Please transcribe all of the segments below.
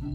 ഈശോ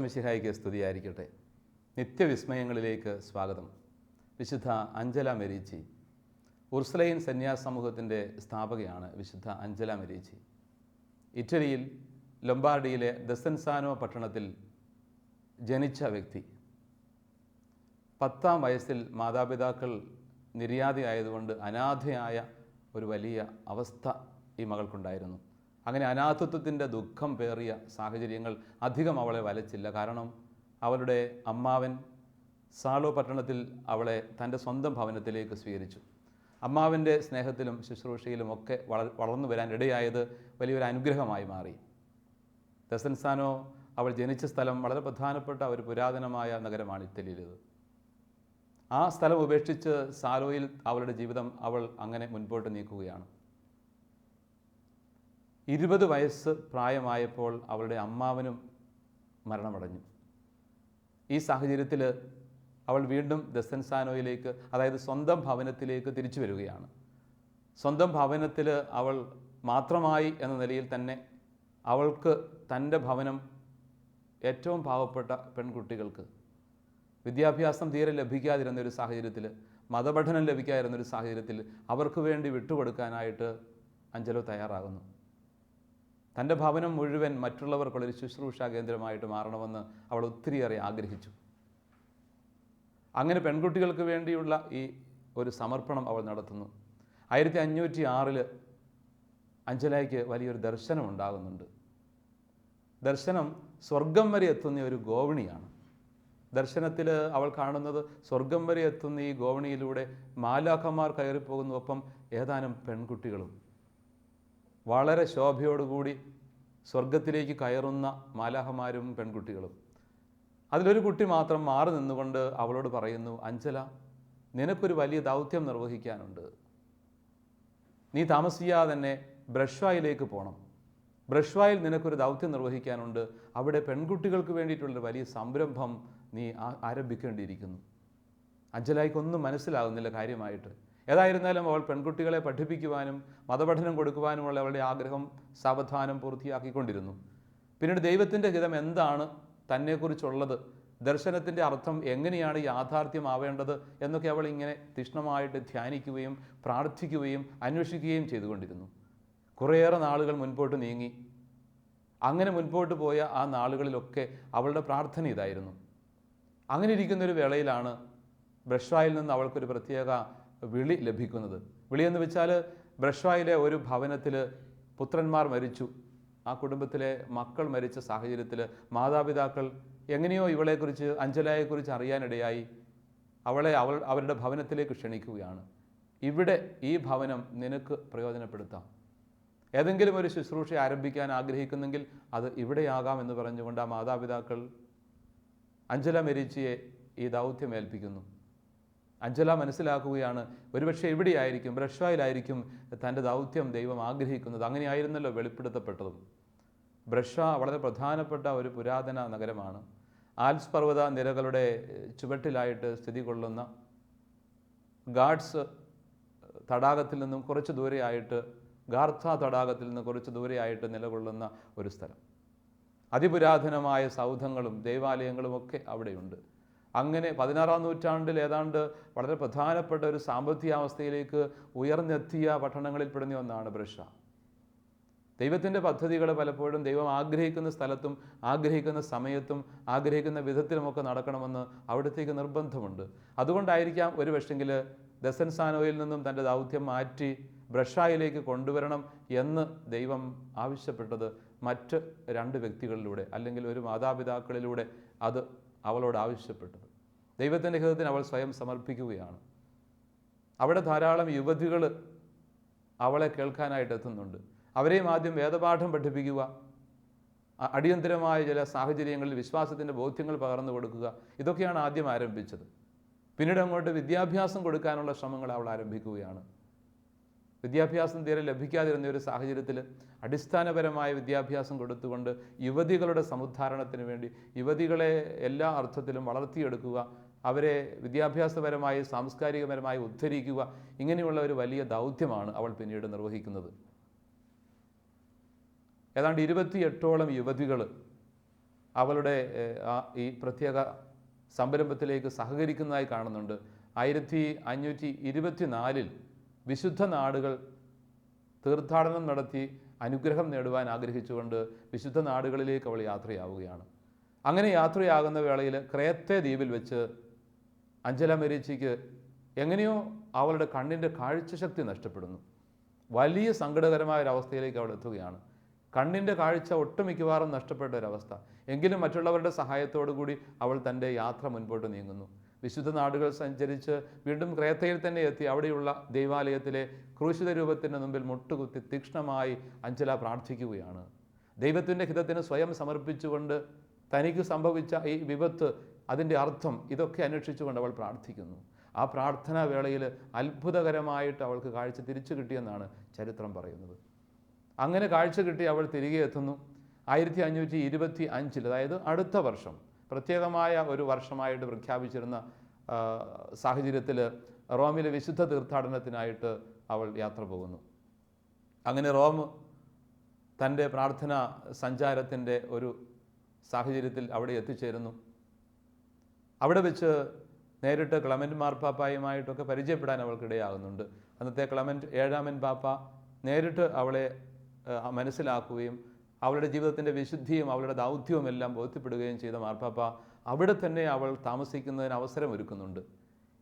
മിശിഹായ്ക്ക് സ്തുതിയായിരിക്കട്ടെ. നിത്യവിസ്മയങ്ങളിലേക്ക് സ്വാഗതം. വിശുദ്ധ അഞ്ചല മെരീച്ചി ഉർസലൈൻ സന്യാസ സമൂഹത്തിൻ്റെ സ്ഥാപകയാണ് വിശുദ്ധ അഞ്ചല മെരീച്ചി. ഇറ്റലിയിൽ ലൊംബാർഡിയിലെ ദെസൻസാനോ പട്ടണത്തിൽ ജനിച്ച വ്യക്തി. 10-ാം വയസ്സിൽ മാതാപിതാക്കൾ നിര്യാതയായതുകൊണ്ട് അനാഥയായ ഒരു വലിയ അവസ്ഥ ഈ മകൾക്കുണ്ടായിരുന്നു. അങ്ങനെ അനാഥത്വത്തിൻ്റെ ദുഃഖം പേറിയ സാഹചര്യങ്ങൾ അധികം അവളെ വലച്ചില്ല. കാരണം അവളുടെ അമ്മാവൻ സാളോ പട്ടണത്തിൽ അവളെ തൻ്റെ സ്വന്തം ഭവനത്തിലേക്ക് സ്വീകരിച്ചു. അമ്മാവൻ്റെ സ്നേഹത്തിലും ശുശ്രൂഷയിലും ഒക്കെ വളർന്നു വരാൻ ഇടയായത് വലിയൊരു അനുഗ്രഹമായി മാറി. ദെസൻസാനോ അവൾ ജനിച്ച സ്ഥലം വളരെ പ്രധാനപ്പെട്ട ഒരു പുരാതനമായ നഗരമാണ് ഇറ്റലിയിലേത്. ആ സ്ഥലം ഉപേക്ഷിച്ച് സാലോയിൽ അവളുടെ ജീവിതം അവൾ അങ്ങനെ മുൻപോട്ട് നീക്കുകയാണ്. 20 വയസ്സ് പ്രായമായപ്പോൾ അവളുടെ അമ്മാവനും മരണമടഞ്ഞു. ഈ സാഹചര്യത്തിൽ അവൾ വീണ്ടും ദെസൻസാനോയിലേക്ക്, അതായത് സ്വന്തം ഭവനത്തിലേക്ക് തിരിച്ചു വരികയാണ്. സ്വന്തം ഭവനത്തിൽ അവൾ മാത്രമായി എന്ന നിലയിൽ തന്നെ അവൾക്ക് തൻ്റെ ഭവനം ഏറ്റവും പാവപ്പെട്ട പെൺകുട്ടികൾക്ക് വിദ്യാഭ്യാസം തീരെ ലഭിക്കാതിരുന്നൊരു സാഹചര്യത്തിൽ, മതപഠനം ലഭിക്കാതിരുന്നൊരു സാഹചര്യത്തിൽ അവർക്ക് വേണ്ടി വിട്ടുകൊടുക്കാനായിട്ട് അഞ്ചലോ തയ്യാറാകുന്നു. തൻ്റെ ഭവനം മുഴുവൻ മറ്റുള്ളവർക്കുള്ളൊരു ശുശ്രൂഷാ കേന്ദ്രമായിട്ട് മാറണമെന്ന് അവൾ ഒത്തിരിയേറെ ആഗ്രഹിച്ചു. അങ്ങനെ പെൺകുട്ടികൾക്ക് വേണ്ടിയുള്ള ഈ ഒരു സമർപ്പണം അവൾ നടത്തുന്നു. 1506 അഞ്ചലയ്ക്ക് വലിയൊരു ദർശനം ഉണ്ടാകുന്നുണ്ട്. ദർശനം സ്വർഗം വരെ എത്തുന്ന ഒരു ഗോവണിയാണ്. ദർശനത്തിൽ അവൾ കാണുന്നത് സ്വർഗം വരെ എത്തുന്ന ഈ ഗോവണിയിലൂടെ മാലാഖമാർ കയറിപ്പോകുന്നു, ഒപ്പം ഏതാനും പെൺകുട്ടികളും. വളരെ ശോഭയോടുകൂടി സ്വർഗത്തിലേക്ക് കയറുന്ന മാലാഖമാരും പെൺകുട്ടികളും. അതിലൊരു കുട്ടി മാത്രം മാറി നിന്നുകൊണ്ട് അവളോട് പറയുന്നു, അഞ്ചല, നിനക്കൊരു വലിയ ദൗത്യം നിർവഹിക്കാനുണ്ട്. നീ താമസിയാതെ തന്നെ ബ്രഷ്വായിലേക്ക് പോകണം. ബ്രഷ്വായിൽ നിനക്കൊരു ദൗത്യം നിർവഹിക്കാനുണ്ട്. അവിടെ പെൺകുട്ടികൾക്ക് വേണ്ടിയിട്ടുള്ളൊരു വലിയ സംരംഭം നീ ആരംഭിക്കേണ്ടിയിരിക്കുന്നു. അഞ്ചലായിക്കൊന്നും മനസ്സിലാകുന്നില്ല കാര്യമായിട്ട്. ഏതായിരുന്നാലും അവൾ പെൺകുട്ടികളെ പഠിപ്പിക്കുവാനും മതപഠനം കൊടുക്കുവാനുമുള്ള അവളുടെ ആഗ്രഹം സാവധാനം പൂർത്തിയാക്കിക്കൊണ്ടിരുന്നു. പിന്നീട് ദൈവത്തിൻ്റെ ഹിതം എന്താണ് തന്നെക്കുറിച്ചുള്ളത്, ദർശനത്തിൻ്റെ അർത്ഥം എങ്ങനെയാണ് യാഥാർത്ഥ്യമാവേണ്ടത് എന്നൊക്കെ അവൾ ഇങ്ങനെ തീക്ഷ്ണമായിട്ട് ധ്യാനിക്കുകയും പ്രാർത്ഥിക്കുകയും അന്വേഷിക്കുകയും ചെയ്തുകൊണ്ടിരുന്നു. കുറേയേറെ നാളുകൾ മുൻപോട്ട് നീങ്ങി. അങ്ങനെ മുൻപോട്ട് പോയ ആ നാളുകളിലൊക്കെ അവളുടെ പ്രാർത്ഥന ഇതായിരുന്നു. അങ്ങനെ ഇരിക്കുന്നൊരു വേളയിലാണ് ബ്രഷ്വായിൽ നിന്ന് അവൾക്കൊരു പ്രത്യേക വിളി ലഭിക്കുന്നത്. വിളിയെന്ന് വെച്ചാൽ, ബ്രഷ്വായിലെ ഒരു ഭവനത്തിൽ പുത്രന്മാർ മരിച്ചു. ആ കുടുംബത്തിലെ മക്കൾ മരിച്ച സാഹചര്യത്തിൽ മാതാപിതാക്കൾ എങ്ങനെയോ ഇവളെക്കുറിച്ച്, അഞ്ചലയെക്കുറിച്ച് അറിയാനിടയായി അവരുടെ ഭവനത്തിലേക്ക് ക്ഷണിക്കുകയാണ്. ഇവിടെ ഈ ഭവനം നിനക്ക് പ്രയോജനപ്പെടുത്താം. ഏതെങ്കിലും ഒരു ശുശ്രൂഷ ആരംഭിക്കാൻ ആഗ്രഹിക്കുന്നെങ്കിൽ അത് ഇവിടെയാകാം എന്ന് പറഞ്ഞുകൊണ്ട് ആ മാതാപിതാക്കൾ അഞ്ചല മെരീച്ചിയെ ഈ ദൗത്യം ഏൽപ്പിക്കുന്നു. അഞ്ചല മനസ്സിലാക്കുകയാണ്, ഒരുപക്ഷെ ഇവിടെയായിരിക്കും, ബ്രഷ്വായിലായിരിക്കും തൻ്റെ ദൗത്യം ദൈവം ആഗ്രഹിക്കുന്നത്. അങ്ങനെയായിരുന്നല്ലോ വെളിപ്പെടുത്തപ്പെട്ടതും. ബ്രഷ്വ വളരെ പ്രധാനപ്പെട്ട ഒരു പുരാതന നഗരമാണ്. ആൽപ്സ് പർവ്വത നിരകളുടെ ചുവട്ടിലായിട്ട് സ്ഥിതി കൊള്ളുന്ന ഗാഡ്സ് തടാകത്തിൽ നിന്നും കുറച്ച് ദൂരെയായിട്ട്, ഗാർത്ത തടാകത്തിൽ നിന്ന് കുറച്ച് ദൂരെയായിട്ട് നിലകൊള്ളുന്ന ഒരു സ്ഥലം. അതിപുരാതനമായ സൗധങ്ങളും ദേവാലയങ്ങളും ഒക്കെ അവിടെയുണ്ട്. അങ്ങനെ 16-ാം നൂറ്റാണ്ടിൽ ഏതാണ്ട് വളരെ പ്രധാനപ്പെട്ട ഒരു സാമ്പത്തികാവസ്ഥയിലേക്ക് ഉയർന്നെത്തിയ പട്ടണങ്ങളിൽപ്പെടുന്ന ഒന്നാണ് ബ്രഷ്വ. ദൈവത്തിൻ്റെ പദ്ധതികൾ പലപ്പോഴും ദൈവം ആഗ്രഹിക്കുന്ന സ്ഥലത്തും ആഗ്രഹിക്കുന്ന സമയത്തും ആഗ്രഹിക്കുന്ന വിധത്തിലുമൊക്കെ നടക്കണമെന്ന് അവിടത്തേക്ക് നിർബന്ധമുണ്ട്. അതുകൊണ്ടായിരിക്കാം ഒരു പക്ഷെങ്കിൽ ദെസൻസാനോയിൽ നിന്നും തൻ്റെ ദൗത്യം മാറ്റി ബ്രഷ്വായിലേക്ക് കൊണ്ടുവരണം എന്ന് ദൈവം ആവശ്യപ്പെട്ടത് മറ്റ് 2 വ്യക്തികളിലൂടെ, അല്ലെങ്കിൽ ഒരു മാതാപിതാക്കളിലൂടെ അത് അവളോട് ആവശ്യപ്പെട്ടത്. ദൈവത്തിൻ്റെ ഹിതത്തിന് അവൾ സ്വയം സമർപ്പിക്കുകയാണ്. അവിടെ ധാരാളം യുവതികൾ അവളെ കേൾക്കാനായിട്ട് എത്തുന്നുണ്ട്. അവരെയും ആദ്യം വേദപാഠം പഠിപ്പിക്കുക, അടിയന്തരമായ ചില സാഹചര്യങ്ങളിൽ വിശ്വാസത്തിൻ്റെ ബോധ്യങ്ങൾ പകർന്നു കൊടുക്കുക, ഇതൊക്കെയാണ് ആദ്യം ആരംഭിച്ചത്. പിന്നീട് അങ്ങോട്ട് വിദ്യാഭ്യാസം കൊടുക്കാനുള്ള ശ്രമങ്ങൾ അവൾ ആരംഭിക്കുകയാണ്. വിദ്യാഭ്യാസം തീരെ ലഭിക്കാതിരുന്ന ഒരു സാഹചര്യത്തിൽ അടിസ്ഥാനപരമായ വിദ്യാഭ്യാസം കൊടുത്തുകൊണ്ട് യുവതികളുടെ സമുദ്ധാരണത്തിന് വേണ്ടി യുവതികളെ എല്ലാ അർത്ഥത്തിലും വളർത്തിയെടുക്കുക, അവരെ വിദ്യാഭ്യാസപരമായി സാംസ്കാരികപരമായി ഉദ്ധരിക്കുക, ഇങ്ങനെയുള്ള ഒരു വലിയ ദൗത്യമാണ് അവൾ പിന്നീട് നിർവഹിക്കുന്നത്. ഏതാണ്ട് 28ഓളം യുവതികൾ അവളുടെ ഈ പ്രത്യേക സംരംഭത്തിലേക്ക് സഹകരിക്കുന്നതായി കാണുന്നുണ്ട്. 1524 വിശുദ്ധ നാടുകൾ തീർത്ഥാടനം നടത്തി അനുഗ്രഹം നേടുവാൻ ആഗ്രഹിച്ചുകൊണ്ട് വിശുദ്ധ നാടുകളിലേക്ക് അവൾ യാത്രയാവുകയാണ്. അങ്ങനെ യാത്രയാകുന്ന വേളയിൽ ക്രേത്തെ ദ്വീപിൽ വെച്ച് അഞ്ചല മെരീച്ചിക്ക് എങ്ങനെയോ അവളുടെ കണ്ണിൻ്റെ കാഴ്ചശക്തി നഷ്ടപ്പെടുന്നു. വലിയ സങ്കടകരമായ ഒരവസ്ഥയിലേക്ക് അവൾ എത്തുകയാണ്. കണ്ണിൻ്റെ കാഴ്ച ഒട്ടുമിക്കവാറും നഷ്ടപ്പെട്ട ഒരവസ്ഥ. എങ്കിലും മറ്റുള്ളവരുടെ സഹായത്തോടു കൂടി അവൾ തൻ്റെ യാത്ര മുൻപോട്ട് നീങ്ങുന്നു. വിശുദ്ധ നാടുകൾ സഞ്ചരിച്ച് വീണ്ടും ക്രേത്തയിൽ തന്നെ എത്തി അവിടെയുള്ള ദൈവാലയത്തിലെ ക്രൂശിത രൂപത്തിൻ്റെ മുമ്പിൽ മുട്ടുകുത്തി തീക്ഷ്ണമായി അഞ്ചല പ്രാർത്ഥിക്കുകയാണ്. ദൈവത്തിൻ്റെ ഹിതത്തിന് സ്വയം സമർപ്പിച്ചുകൊണ്ട് തനിക്ക് സംഭവിച്ച ഈ വിപത്ത്, അതിൻ്റെ അർത്ഥം, ഇതൊക്കെ അന്വേഷിച്ചുകൊണ്ട് അവൾ പ്രാർത്ഥിക്കുന്നു. ആ പ്രാർത്ഥനാ വേളയിൽ അത്ഭുതകരമായിട്ട് അവൾക്ക് കാഴ്ച തിരിച്ചു കിട്ടിയെന്നാണ് ചരിത്രം പറയുന്നത്. അങ്ങനെ കാഴ്ച കിട്ടി അവൾ തിരികെ എത്തുന്നു. 1525, അതായത് അടുത്ത വർഷം, പ്രത്യേകമായ ഒരു വർഷമായിട്ട് പ്രഖ്യാപിച്ചിരുന്ന സാഹചര്യത്തിൽ റോമിലെ വിശുദ്ധ തീർത്ഥാടനത്തിനായിട്ട് അവൾ യാത്ര പോകുന്നു. അങ്ങനെ റോം തൻ്റെ പ്രാർത്ഥനാ സഞ്ചാരത്തിൻ്റെ ഒരു സാഹചര്യത്തിൽ അവിടെ എത്തിച്ചേരുന്നു. അവിടെ വെച്ച് നേരിട്ട് ക്ലമൻ്റ് മാർപ്പാപ്പായുമായിട്ടൊക്കെ പരിചയപ്പെടാൻ അവൾക്കിടയാകുന്നുണ്ട്. അന്നത്തെ ക്ലമൻ്റ് 7-ാമൻ പാപ്പ നേരിട്ട് അവളെ മനസ്സിലാക്കുകയും അവളുടെ ജീവിതത്തിൻ്റെ വിശുദ്ധിയും അവളുടെ ദൗത്യവും എല്ലാം ബോധ്യപ്പെടുകയും ചെയ്ത മാർപ്പാപ്പ അവിടെ തന്നെ അവൾ താമസിക്കുന്നതിന് അവസരമൊരുക്കുന്നുണ്ട്.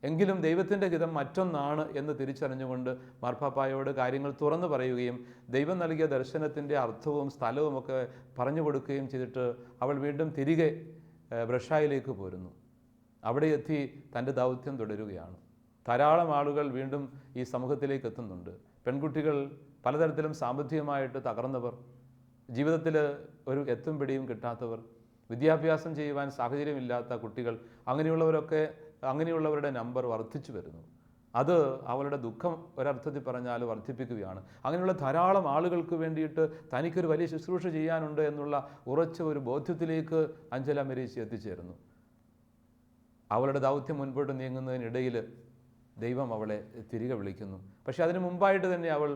എങ്കിലും ദൈവത്തിൻ്റെ ഹിതം മറ്റൊന്നാണ് എന്ന് തിരിച്ചറിഞ്ഞുകൊണ്ട് മാർപ്പാപ്പായോട് കാര്യങ്ങൾ തുറന്നു പറയുകയും ദൈവം നൽകിയ ദർശനത്തിൻ്റെ അർത്ഥവും സ്ഥലവുമൊക്കെ പറഞ്ഞു കൊടുക്കുകയും ചെയ്തിട്ട് അവൾ വീണ്ടും തിരികെ ബ്രഷായിലേക്ക് പോരുന്നു. അവിടെ എത്തി തൻ്റെ ദൗത്യം തുടരുകയാണ്. ധാരാളം ആളുകൾ വീണ്ടും ഈ സമൂഹത്തിലേക്ക് എത്തുന്നുണ്ട്. പെൺകുട്ടികൾ, പലതരത്തിലും സാമ്പത്തികമായിട്ട് തകർന്നവർ, ജീവിതത്തിൽ ഒരു എത്തും പിടിയും കിട്ടാത്തവർ, വിദ്യാഭ്യാസം ചെയ്യുവാൻ സാഹചര്യമില്ലാത്ത കുട്ടികൾ, അങ്ങനെയുള്ളവരുടെ നമ്പർ വർദ്ധിച്ചു വരുന്നു. അത് അവളുടെ ദുഃഖം ഒരർത്ഥത്തിൽ പറഞ്ഞാൽ വർദ്ധിപ്പിക്കുകയാണ്. അങ്ങനെയുള്ള ധാരാളം ആളുകൾക്ക് വേണ്ടിയിട്ട് തനിക്കൊരു വലിയ ശുശ്രൂഷ ചെയ്യാനുണ്ട് എന്നുള്ള ഉറച്ച ഒരു ബോധ്യത്തിലേക്ക് അഞ്ചല മെരീച്ചി എത്തിച്ചേരുന്നു. അവളുടെ ദൗത്യം മുൻപോട്ട് നീങ്ങുന്നതിനിടയിൽ ദൈവം അവളെ തിരികെ വിളിക്കുന്നു. പക്ഷെ അതിനു മുമ്പായിട്ട് തന്നെ അവൾ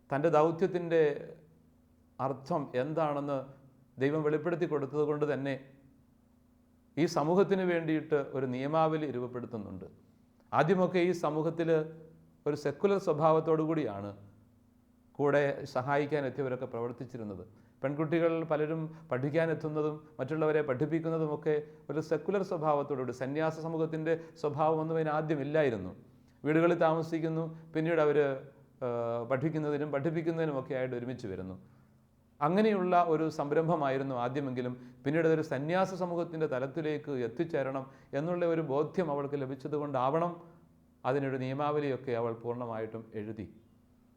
തൻ്റെ ദൗത്യത്തിൻ്റെ അർത്ഥം എന്താണെന്ന് ദൈവം വെളിപ്പെടുത്തി കൊടുത്തത് കൊണ്ട് തന്നെ ഈ സമൂഹത്തിന് വേണ്ടിയിട്ട് ഒരു നിയമാവലി രൂപപ്പെടുത്തുന്നുണ്ട്. ആദ്യമൊക്കെ ഈ സമൂഹത്തിൽ ഒരു സെക്കുലർ സ്വഭാവത്തോടു കൂടിയാണ് കൂടെ സഹായിക്കാൻ എത്തിയവരൊക്കെ പ്രവർത്തിച്ചിരുന്നത്. പെൺകുട്ടികൾ പലരും പഠിക്കാനെത്തുന്നതും മറ്റുള്ളവരെ പഠിപ്പിക്കുന്നതുമൊക്കെ ഒരു സെക്കുലർ സ്വഭാവത്തോടുകൂടി, സന്യാസ സമൂഹത്തിൻ്റെ സ്വഭാവമൊന്നും അതിന് ആദ്യമില്ലായിരുന്നു. വീടുകളിൽ താമസിക്കുന്നു, പിന്നീട് അവർ പഠിക്കുന്നതിനും പഠിപ്പിക്കുന്നതിനുമൊക്കെ ആയിട്ട് ഒരുമിച്ച് വരുന്നു. അങ്ങനെയുള്ള ഒരു സംരംഭമായിരുന്നു ആദ്യമെങ്കിലും പിന്നീട് അതൊരു സന്യാസ സമൂഹത്തിൻ്റെ തലത്തിലേക്ക് എത്തിച്ചേരണം എന്നുള്ള ഒരു ബോധ്യം അവൾക്ക് ലഭിച്ചതുകൊണ്ടാവണം അതിനൊരു നിയമാവലിയൊക്കെ അവൾ പൂർണ്ണമായിട്ടും എഴുതി.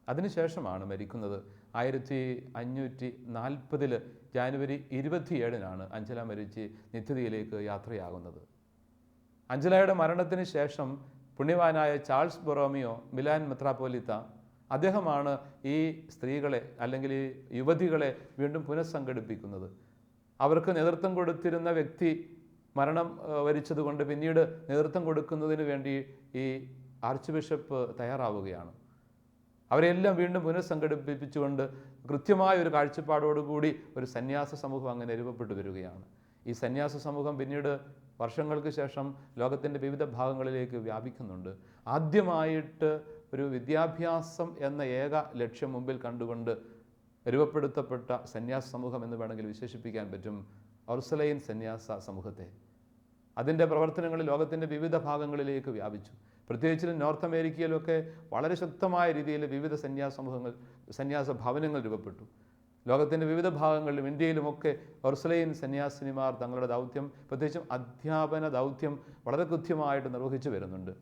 അതിനുശേഷമാണ് മരിക്കുന്നത്. 1540 ജാനുവരി 27 അഞ്ചല മെരീച്ചി നിത്യതയിലേക്ക് യാത്രയാകുന്നത്. അഞ്ചലയുടെ മരണത്തിന് ശേഷം പുണ്യവാനായ ചാൾസ് ബൊറോമിയോ മിലാൻ മെത്രാപ്പോലിത്ത, അദ്ദേഹമാണ് ഈ സ്ത്രീകളെ അല്ലെങ്കിൽ ഈ യുവതികളെ വീണ്ടും പുനഃസംഘടിപ്പിക്കുന്നത്. അവർക്ക് നേതൃത്വം കൊടുത്തിരുന്ന വ്യക്തി മരണം വരിച്ചതുകൊണ്ട് പിന്നീട് നേതൃത്വം കൊടുക്കുന്നതിന് വേണ്ടി ഈ ആർച്ച് ബിഷപ്പ് തയ്യാറാവുകയാണ്. അവരെല്ലാം വീണ്ടും പുനഃസംഘടിപ്പിച്ചുകൊണ്ട് കൃത്യമായ ഒരു കാഴ്ചപ്പാടോടുകൂടി ഒരു സന്യാസ സമൂഹം അങ്ങനെ രൂപപ്പെട്ടു വരികയാണ്. ഈ സന്യാസ സമൂഹം പിന്നീട് വർഷങ്ങൾക്ക് ശേഷം ലോകത്തിൻ്റെ വിവിധ ഭാഗങ്ങളിലേക്ക് വ്യാപിക്കുന്നുണ്ട്. ആദ്യമായിട്ട് ഒരു വിദ്യാഭ്യാസം എന്ന ഏക ലക്ഷ്യം മുമ്പിൽ കണ്ടുകൊണ്ട് രൂപപ്പെടുത്തപ്പെട്ട സന്യാസ സമൂഹം എന്ന് വേണമെങ്കിൽ വിശേഷിപ്പിക്കാൻ പറ്റും ഒർസലൈൻ സന്യാസ സമൂഹത്തെ. അതിൻ്റെ പ്രവർത്തനങ്ങൾ ലോകത്തിൻ്റെ വിവിധ ഭാഗങ്ങളിലേക്ക് വ്യാപിച്ചു. പ്രത്യേകിച്ച് നോർത്ത് അമേരിക്കയിലൊക്കെ വളരെ ശക്തമായ രീതിയിൽ വിവിധ സന്യാസ ഭവനങ്ങൾ രൂപപ്പെട്ടു. ലോകത്തിൻ്റെ വിവിധ ഭാഗങ്ങളിലും ഇന്ത്യയിലുമൊക്കെ ഒർസലൈൻ സന്യാസിനിമാർ തങ്ങളുടെ ദൗത്യം, പ്രത്യേകിച്ചും അധ്യാപന ദൗത്യം വളരെ കൃത്യമായിട്ട് നിർവഹിച്ചു വരുന്നുണ്ട്.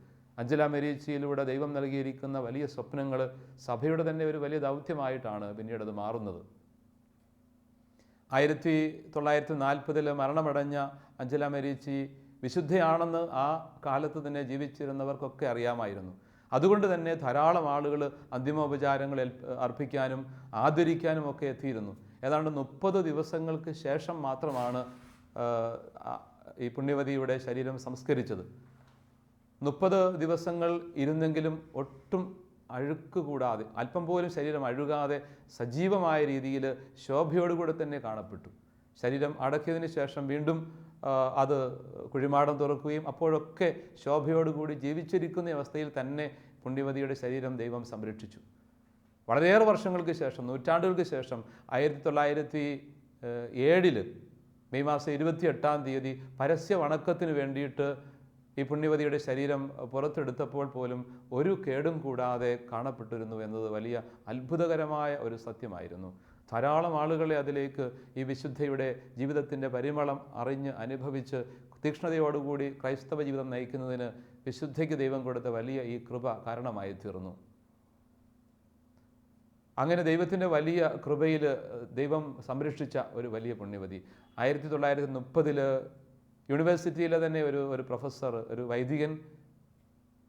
അഞ്ചല മെരീച്ചിയിലൂടെ ദൈവം നൽകിയിരിക്കുന്ന വലിയ സ്വപ്നങ്ങൾ സഭയുടെ തന്നെ ഒരു വലിയ ദൗത്യമായിട്ടാണ് പിന്നീട് അത് മാറുന്നത്. 1940 മരണമടഞ്ഞ അഞ്ചല മെരീച്ചി വിശുദ്ധയാണെന്ന് ആ കാലത്ത് തന്നെ ജീവിച്ചിരുന്നവർക്കൊക്കെ അറിയാമായിരുന്നു. അതുകൊണ്ട് തന്നെ ധാരാളം ആളുകൾ അന്തിമോപചാരങ്ങൾ അർപ്പിക്കാനും ആദരിക്കാനും ഒക്കെ എത്തിയിരുന്നു. ഏതാണ്ട് 30 ദിവസങ്ങൾക്ക് ശേഷം മാത്രമാണ് ഈ പുണ്യവതിയുടെ ശരീരം സംസ്കരിച്ചത്. 30 ദിവസങ്ങൾ ഇരുന്നെങ്കിലും ഒട്ടും അഴുക്ക് കൂടാതെ, അല്പം പോലും ശരീരം അഴുകാതെ സജീവമായ രീതിയിൽ ശോഭയോടുകൂടെ തന്നെ കാണപ്പെട്ടു. ശരീരം അടക്കിയതിന് ശേഷം വീണ്ടും അത് കുഴിമാടം തുറക്കുകയും അപ്പോഴൊക്കെ ശോഭയോടുകൂടി ജീവിച്ചിരിക്കുന്ന അവസ്ഥയിൽ തന്നെ പുണ്യവതിയുടെ ശരീരം ദൈവം സംരക്ഷിച്ചു. വളരെയേറെ വർഷങ്ങൾക്ക് ശേഷം, നൂറ്റാണ്ടുകൾക്ക് ശേഷം 1907 മെയ് മാസം 28 പരസ്യ വണക്കത്തിന് വേണ്ടിയിട്ട് ഈ പുണ്യവതിയുടെ ശരീരം പുറത്തെടുത്തപ്പോൾ പോലും ഒരു കേടും കൂടാതെ കാണപ്പെട്ടിരുന്നു എന്നത് വലിയ അത്ഭുതകരമായ ഒരു സത്യമായിരുന്നു. ധാരാളം ആളുകളെ അതിലേക്ക് ഈ വിശുദ്ധയുടെ ജീവിതത്തിൻ്റെ പരിമളം അറിഞ്ഞ് അനുഭവിച്ച് തീക്ഷ്ണതയോടുകൂടി ക്രൈസ്തവ ജീവിതം നയിക്കുന്നതിന് വിശുദ്ധയ്ക്ക് ദൈവം കൊടുത്ത വലിയ ഈ കൃപ കാരണമായി തീർന്നു. അങ്ങനെ ദൈവത്തിൻ്റെ വലിയ കൃപയിൽ ദൈവം സംരക്ഷിച്ച ഒരു വലിയ പുണ്യവതി. 1930 യൂണിവേഴ്സിറ്റിയിലെ തന്നെ ഒരു പ്രൊഫസർ, ഒരു വൈദികൻ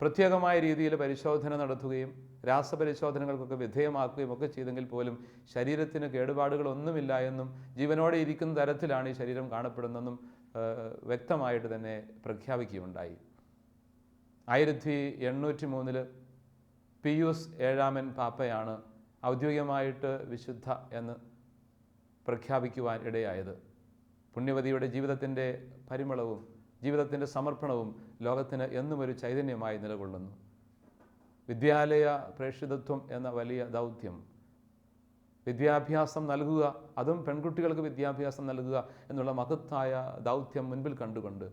പ്രത്യേകമായ രീതിയിൽ പരിശോധന നടത്തുകയും രാസപരിശോധനകൾക്കൊക്കെ വിധേയമാക്കുകയും ഒക്കെ ചെയ്തെങ്കിൽ പോലും ശരീരത്തിന് കേടുപാടുകളൊന്നുമില്ല എന്നും ജീവനോടെ ഇരിക്കുന്ന തരത്തിലാണ് ഈ ശരീരം കാണപ്പെടുന്നതെന്നും വ്യക്തമായിട്ട് തന്നെ പ്രഖ്യാപിക്കുകയുണ്ടായി. 1803 പിയൂസ് 7 പാപ്പയാണ് ഔദ്യോഗികമായിട്ട് വിശുദ്ധ എന്ന് പ്രഖ്യാപിക്കുവാൻ ഇടയായത്. പുണ്യവതിയുടെ ജീവിതത്തിൻ്റെ പരിമളവും ജീവിതത്തിൻ്റെ സമർപ്പണവും ലോകത്തിന് എന്നും ഒരു ചൈതന്യമായി നിലകൊള്ളുന്നു. വിദ്യാലയ പ്രേക്ഷിതത്വം എന്ന വലിയ ദൗത്യം, വിദ്യാഭ്യാസം നൽകുക, അതും പെൺകുട്ടികൾക്ക് വിദ്യാഭ്യാസം നൽകുക എന്നുള്ള മഹത്തായ ദൗത്യം മുൻപിൽ കണ്ടുകൊണ്ട്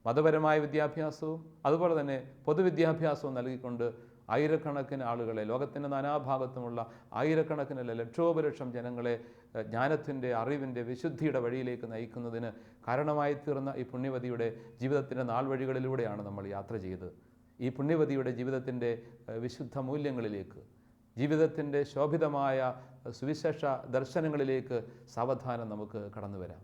മതപരമായ വിദ്യാഭ്യാസവും അതുപോലെ തന്നെ പൊതുവിദ്യാഭ്യാസവും നൽകിക്കൊണ്ട് ആയിരക്കണക്കിന് ആളുകളെ, ലോകത്തിൻ്റെ നാനാഭാഗത്തുമുള്ള ആയിരക്കണക്കിന് ലക്ഷോപലക്ഷം ജനങ്ങളെ ജ്ഞാനത്തിൻ്റെ, അറിവിൻ്റെ, വിശുദ്ധിയുടെ വഴിയിലേക്ക് നയിക്കുന്നതിന് കാരണമായി തീർന്ന ഈ പുണ്യവതിയുടെ ജീവിതത്തിൻ്റെ നാൾവഴികളിലൂടെയാണ് നമ്മൾ യാത്ര ചെയ്തത്. ഈ പുണ്യവതിയുടെ ജീവിതത്തിൻ്റെ വിശുദ്ധ മൂല്യങ്ങളിലേക്ക്, ജീവിതത്തിൻ്റെ ശോഭിതമായ സുവിശേഷ ദർശനങ്ങളിലേക്ക് സാവധാനം നമുക്ക് കടന്നു വരാം.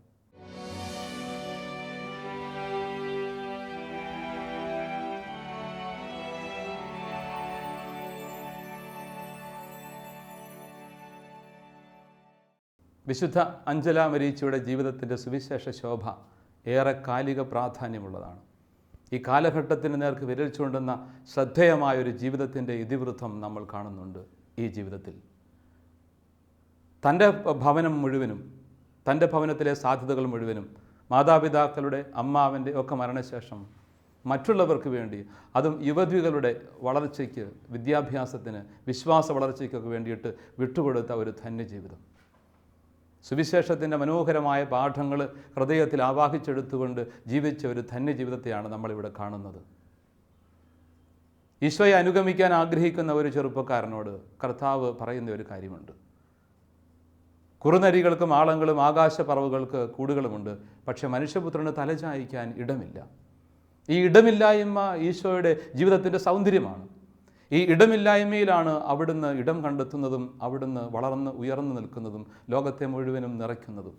വിശുദ്ധ അഞ്ചല മെരീച്ചിയുടെ ജീവിതത്തിൻ്റെ സുവിശേഷ ശോഭ ഏറെ കാലിക പ്രാധാന്യമുള്ളതാണ്. ഈ കാലഘട്ടത്തിന് നേർക്ക് വിരൽ ചൂണ്ടുന്ന ശ്രദ്ധേയമായൊരു ജീവിതത്തിൻ്റെ ഇതിവൃത്തം നമ്മൾ കാണുന്നുണ്ട്. ഈ ജീവിതത്തിൽ തൻ്റെ ഭവനം മുഴുവനും, തൻ്റെ ഭവനത്തിലെ സാധ്യതകൾ മുഴുവനും മാതാപിതാക്കളുടെ, അമ്മാവൻ്റെ ഒക്കെ മരണശേഷം മറ്റുള്ളവർക്ക് വേണ്ടി, അതും യുവതികളുടെ വളർച്ചയ്ക്ക്, വിദ്യാഭ്യാസത്തിന്, വിശ്വാസ വളർച്ചയ്ക്കൊക്കെ വേണ്ടിയിട്ട് വിട്ടുകൊടുത്ത ഒരു ധന്യജീവിതം. സുവിശേഷത്തിൻ്റെ മനോഹരമായ പാഠങ്ങൾ ഹൃദയത്തിൽ ആവാഹിച്ചെടുത്തുകൊണ്ട് ജീവിച്ച ഒരു ധന്യജീവിതത്തെയാണ് നമ്മളിവിടെ കാണുന്നത്. ഈശോയെ അനുഗമിക്കാൻ ആഗ്രഹിക്കുന്ന ഒരു ചെറുപ്പക്കാരനോട് കർത്താവ് പറയുന്ന ഒരു കാര്യമുണ്ട്. കുറുനരികൾക്കും ആളങ്ങളും ആകാശപ്പറവുകൾക്ക് കൂടുകളുമുണ്ട്, പക്ഷെ മനുഷ്യപുത്രന് തലചായ്ക്കാൻ ഇടമില്ല. ഈ ഇടമില്ലായ്മ ഈശോയുടെ ജീവിതത്തിൻ്റെ സൗന്ദര്യമാണ്. ഈ ഇടമില്ലായ്മയിലാണ് അവിടുന്ന് ഇടം കണ്ടെത്തുന്നതും അവിടുന്ന് വളർന്ന് ഉയർന്നു നിൽക്കുന്നതും ലോകത്തെ മുഴുവനും നിറയ്ക്കുന്നതും.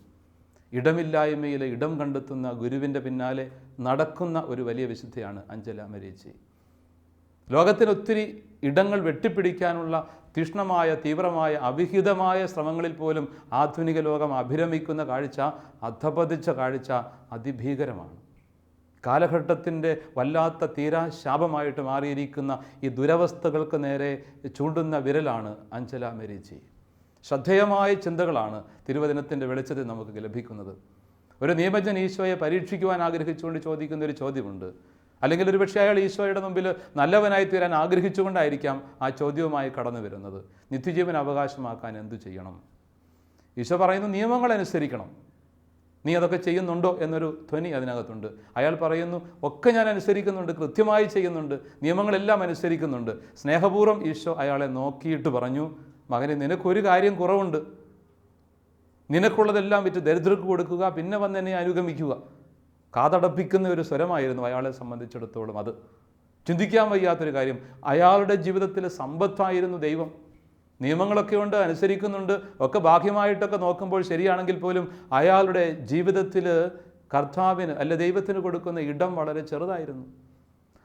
ഇടമില്ലായ്മയിൽ ഇടം കണ്ടെത്തുന്ന ഗുരുവിൻ്റെ പിന്നാലെ നടക്കുന്ന ഒരു വലിയ വിശുദ്ധയാണ് അഞ്ചല മെരീച്ചി. ലോകത്തിന് ഒത്തിരി ഇടങ്ങൾ വെട്ടിപ്പിടിക്കാനുള്ള തീക്ഷ്ണമായ, തീവ്രമായ, അവിഹിതമായ ശ്രമങ്ങളിൽ പോലും ആധുനിക ലോകം അഭിരമിക്കുന്ന കാഴ്ച, അധപതിച്ച കാഴ്ച അതിഭീകരമാണ്. കാലഘട്ടത്തിൻ്റെ വല്ലാത്ത തീരാശാപമായിട്ട് മാറിയിരിക്കുന്ന ഈ ദുരവസ്ഥകൾക്ക് നേരെ ചൂണ്ടുന്ന വിരലാണ് അഞ്ചല മെരീച്ചി. ശ്രദ്ധേയമായ ചിന്തകളാണ് തിരുവചനത്തിൻ്റെ വെളിച്ചത്തിൽ നമുക്ക് ലഭിക്കുന്നത്. ഒരു നിയമജ്ഞൻ ഈശോയെ പരീക്ഷിക്കുവാൻ ആഗ്രഹിച്ചുകൊണ്ട് ചോദിക്കുന്ന ഒരു ചോദ്യമുണ്ട്. അല്ലെങ്കിൽ ഒരുപക്ഷെ അയാൾ ഈശോയുടെ മുമ്പിൽ നല്ലവനായി തീരാൻ ആഗ്രഹിച്ചുകൊണ്ടായിരിക്കാം ആ ചോദ്യവുമായി കടന്നു വരുന്നത്. നിത്യജീവൻ അവകാശമാക്കാൻ എന്തു ചെയ്യണം? ഈശോ പറയുന്നു, നിയമങ്ങൾ അനുസരിക്കണം. നീ അതൊക്കെ ചെയ്യുന്നുണ്ടോ എന്നൊരു ധ്വനി അതിനകത്തുണ്ട്. അയാൾ പറയുന്നു, ഒക്കെ ഞാൻ അനുസരിക്കുന്നുണ്ട്, കൃത്യമായി ചെയ്യുന്നുണ്ട്, നിയമങ്ങളെല്ലാം അനുസരിക്കുന്നുണ്ട്. സ്നേഹപൂർവ്വം ഈശോ അയാളെ നോക്കിയിട്ട് പറഞ്ഞു, മകനെ, നിനക്കൊരു കാര്യം കുറവുണ്ട്. നിനക്കുള്ളതെല്ലാം വിറ്റ് ദരിദ്രർക്ക് കൊടുക്കുക, പിന്നെ വന്ന് എന്നെ അനുഗമിക്കുക. കാതടപ്പിക്കുന്ന ഒരു സ്വരമായിരുന്നു അയാളെ സംബന്ധിച്ചിടത്തോളം അത്. ചിന്തിക്കാൻ വയ്യാത്തൊരു കാര്യം. അയാളുടെ ജീവിതത്തിൽ സമ്പത്തായിരുന്നു ദൈവം. നിയമങ്ങളൊക്കെ ഉണ്ട്, അനുസരിക്കുന്നുണ്ട്, ഒക്കെ ബാഹ്യമായിട്ടൊക്കെ നോക്കുമ്പോൾ ശരിയാണെങ്കിൽ പോലും അയാളുടെ ജീവിതത്തിൽ കർത്താവിന് ദൈവത്തിന് കൊടുക്കുന്ന ഇടം വളരെ ചെറുതായിരുന്നു.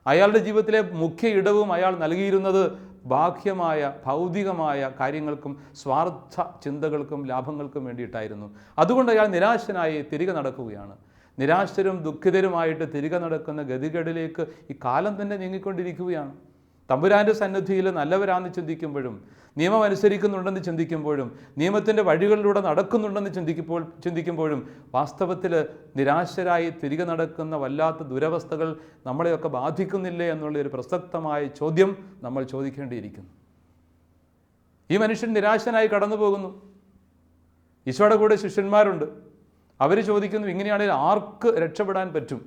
അയാളുടെ ജീവിതത്തിലെ മുഖ്യ ഇടവും അയാൾ നൽകിയിരുന്നത് ബാഹ്യമായ ഭൗതികമായ കാര്യങ്ങൾക്കും സ്വാർത്ഥ ചിന്തകൾക്കും ലാഭങ്ങൾക്കും വേണ്ടിയിട്ടായിരുന്നു. അതുകൊണ്ട് അയാൾ നിരാശനായി തിരികെ നടക്കുകയാണ്. നിരാശരും ദുഃഖിതരുമായിട്ട് തിരികെ നടക്കുന്ന ഗതികേടിലേക്ക് ഈ കാലം തന്നെ നീങ്ങിക്കൊണ്ടിരിക്കുകയാണ്. തമ്പുരാൻ്റെ സന്നിധിയിൽ നല്ലവരാണെന്ന് ചിന്തിക്കുമ്പോഴും, നിയമം അനുസരിക്കുന്നുണ്ടെന്ന് ചിന്തിക്കുമ്പോഴും, നിയമത്തിൻ്റെ വഴികളിലൂടെ നടക്കുന്നുണ്ടെന്ന് ചിന്തിക്കുമ്പോഴും വാസ്തവത്തിൽ നിരാശരായി തിരികെ നടക്കുന്ന വല്ലാത്ത ദുരവസ്ഥകൾ നമ്മളെയൊക്കെ ബാധിക്കുന്നില്ലേ എന്നുള്ളൊരു പ്രസക്തമായ ചോദ്യം നമ്മൾ ചോദിക്കേണ്ടിയിരിക്കുന്നു. ഈ മനുഷ്യൻ നിരാശനായി കടന്നു പോകുന്നു. ഈശോയുടെ കൂടെ ശിഷ്യന്മാരുണ്ട്. അവർ ചോദിക്കുന്നു, ഇങ്ങനെയാണെങ്കിൽ ആർക്ക് രക്ഷപ്പെടാൻ പറ്റും?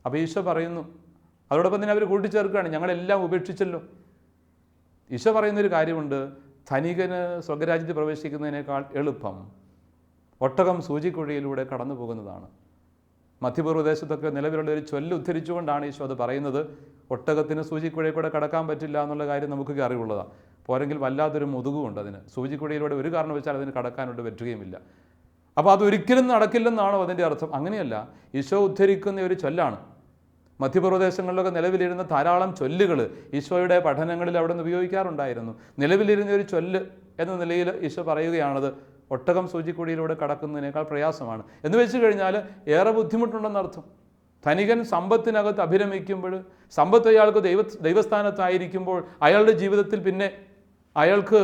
അപ്പോൾ ഈശോ പറയുന്നു, അതോടൊപ്പം തന്നെ അവർ കൂട്ടിച്ചേർക്കുകയാണ്, ഞങ്ങളെല്ലാം ഉപേക്ഷിച്ചല്ലോ. ഈശോ പറയുന്നൊരു കാര്യമുണ്ട്, ധനികന് സ്വർഗരാജ്യത്തിൽ പ്രവേശിക്കുന്നതിനേക്കാൾ എളുപ്പം ഒട്ടകം സൂചിക്കുഴിയിലൂടെ കടന്നു പോകുന്നതാണ്. മധ്യപൂർവ്വദേശത്തൊക്കെ നിലവിലുള്ള ഒരു ചൊല്ല് ഉദ്ധരിച്ചുകൊണ്ടാണ് ഈശോ അത് പറയുന്നത്. ഒട്ടകത്തിന് സൂചിക്കുഴയിൽ കൂടെ കടക്കാൻ പറ്റില്ല എന്നുള്ള കാര്യം നമുക്കൊക്കെ അറിവുള്ളതാണ്. പോരെങ്കിൽ വല്ലാത്തൊരു മുതുകുമുണ്ട് അതിന്. സൂചിക്കുഴിയിലൂടെ ഒരു കാരണവശാൽ അതിന് കടക്കാനോട്ട് പറ്റുകയുമില്ല. അപ്പോൾ അതൊരിക്കലും നടക്കില്ലെന്നാണോ അതിൻ്റെ അർത്ഥം? അങ്ങനെയല്ല. ഈശോ ഉദ്ധരിക്കുന്ന ഒരു ചൊല്ലാണ്. മധ്യപ്രദേശങ്ങളിലൊക്കെ നിലവിലിരുന്ന ധാരാളം ചൊല്ലുകൾ ഈശോയുടെ പഠനങ്ങളിൽ അവിടെ നിന്ന് ഉപയോഗിക്കാറുണ്ടായിരുന്നു. നിലവിലിരുന്ന ഒരു ചൊല്ല് എന്ന നിലയിൽ ഈശോ പറയുകയാണത് ഒട്ടകം സൂചിക്കുഴിയിലൂടെ കടക്കുന്നതിനേക്കാൾ പ്രയാസമാണ് എന്ന് വെച്ച് കഴിഞ്ഞാൽ ഏറെ ബുദ്ധിമുട്ടുണ്ടെന്നർത്ഥം. ധനികൻ സമ്പത്തിനകത്ത് അഭിരമിക്കുമ്പോൾ, സമ്പത്ത് അയാൾക്ക് ദൈവസ്ഥാനത്തായിരിക്കുമ്പോൾ അയാളുടെ ജീവിതത്തിൽ പിന്നെ അയാൾക്ക്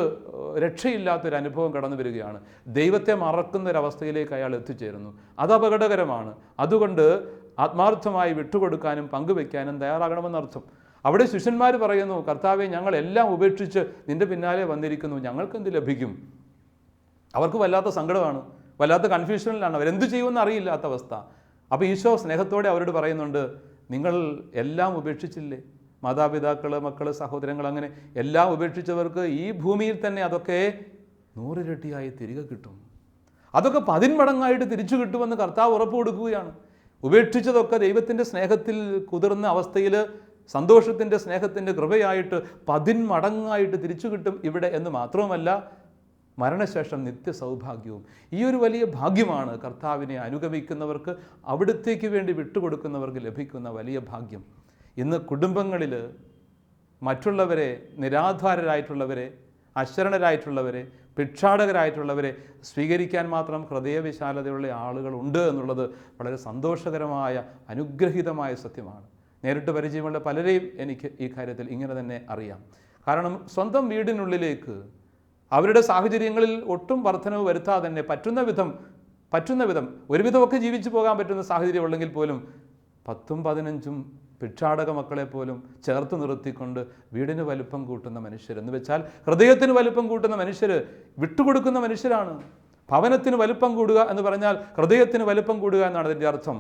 രക്ഷയില്ലാത്തൊരു അനുഭവം കടന്നു വരികയാണ്. ദൈവത്തെ മറക്കുന്നൊരവസ്ഥയിലേക്ക് അയാൾ എത്തിച്ചേരുന്നു. അത് അപകടകരമാണ്. അതുകൊണ്ട് ആത്മാർത്ഥമായി വിട്ടുകൊടുക്കാനും പങ്കുവെക്കാനും തയ്യാറാകണമെന്നർത്ഥം. അവിടെ ശിഷ്യന്മാർ പറയുന്നു, കർത്താവെ, ഞങ്ങളെല്ലാം ഉപേക്ഷിച്ച് നിൻ്റെ പിന്നാലെ വന്നിരിക്കുന്നു, ഞങ്ങൾക്കെന്ത് ലഭിക്കും? അവർക്ക് വല്ലാത്ത സങ്കടമാണ്, വല്ലാത്ത കൺഫ്യൂഷനിലാണ്, അവരെന്ത് ചെയ്യുമെന്ന് അറിയില്ലാത്ത അവസ്ഥ. അപ്പോൾ ഈശോ സ്നേഹത്തോടെ അവരോട് പറയുന്നുണ്ട്, നിങ്ങൾ എല്ലാം ഉപേക്ഷിച്ചില്ലേ? മാതാപിതാക്കൾ, മക്കൾ, സഹോദരങ്ങൾ, അങ്ങനെ എല്ലാം ഉപേക്ഷിച്ചവർക്ക് ഈ ഭൂമിയിൽ തന്നെ അതൊക്കെ 100 ഇരട്ടിയായി തിരികെ കിട്ടും. അതൊക്കെ 10 മടങ്ങായിട്ട് തിരിച്ചു കിട്ടുമെന്ന് കർത്താവ് ഉറപ്പ് കൊടുക്കുകയാണ്. ഉപേക്ഷിച്ചതൊക്കെ ദൈവത്തിൻ്റെ സ്നേഹത്തിൽ കുതിർന്ന അവസ്ഥയിൽ സന്തോഷത്തിൻ്റെ സ്നേഹത്തിൻ്റെ കൃപയായിട്ട് 10 മടങ്ങായിട്ട് തിരിച്ചു കിട്ടും ഇവിടെ എന്ന് മാത്രവുമല്ല, മരണശേഷം നിത്യസൗഭാഗ്യവും. ഈ ഒരു വലിയ ഭാഗ്യമാണ് കർത്താവിനെ അനുഗമിക്കുന്നവർക്ക്, അവിടുത്തേക്ക് വേണ്ടി വിട്ടുകൊടുക്കുന്നവർക്ക് ലഭിക്കുന്ന വലിയ ഭാഗ്യം. ഇന്ന് കുടുംബങ്ങളിൽ മറ്റുള്ളവരെ, നിരാധാരരായിട്ടുള്ളവരെ, അശരണരായിട്ടുള്ളവരെ, ഭിക്ഷാടകരായിട്ടുള്ളവരെ സ്വീകരിക്കാൻ മാത്രം ഹൃദയവിശാലതയുള്ള ആളുകളുണ്ട് എന്നുള്ളത് വളരെ സന്തോഷകരമായ അനുഗ്രഹീതമായ സത്യമാണ്. നേരിട്ട് പരിചയമുള്ള പലരെയും എനിക്ക് ഈ കാര്യത്തിൽ ഇങ്ങനെ തന്നെ അറിയാം. കാരണം സ്വന്തം വീടിനുള്ളിലേക്ക് അവരുടെ സാഹചര്യങ്ങളിൽ ഒട്ടും വർധനവ് വരുത്താതെ തന്നെ പറ്റുന്ന വിധം ഒരുവിധമൊക്കെ ജീവിച്ചു പോകാൻ പറ്റുന്ന സാഹചര്യം ഉണ്ടെങ്കിൽ പോലും 10ഉം 15ഉം ഭിക്ഷാടക മക്കളെ പോലും ചേർത്ത് നിർത്തിക്കൊണ്ട് വീടിന് വലിപ്പം കൂട്ടുന്ന മനുഷ്യർ, എന്ന് വെച്ചാൽ ഹൃദയത്തിന് വലിപ്പം കൂട്ടുന്ന മനുഷ്യർ, വിട്ടുകൊടുക്കുന്ന മനുഷ്യരാണ്. ഭവനത്തിന് വലിപ്പം കൂടുക എന്ന് പറഞ്ഞാൽ ഹൃദയത്തിന് വലിപ്പം കൂടുക എന്നാണ് അതിൻ്റെ അർത്ഥം.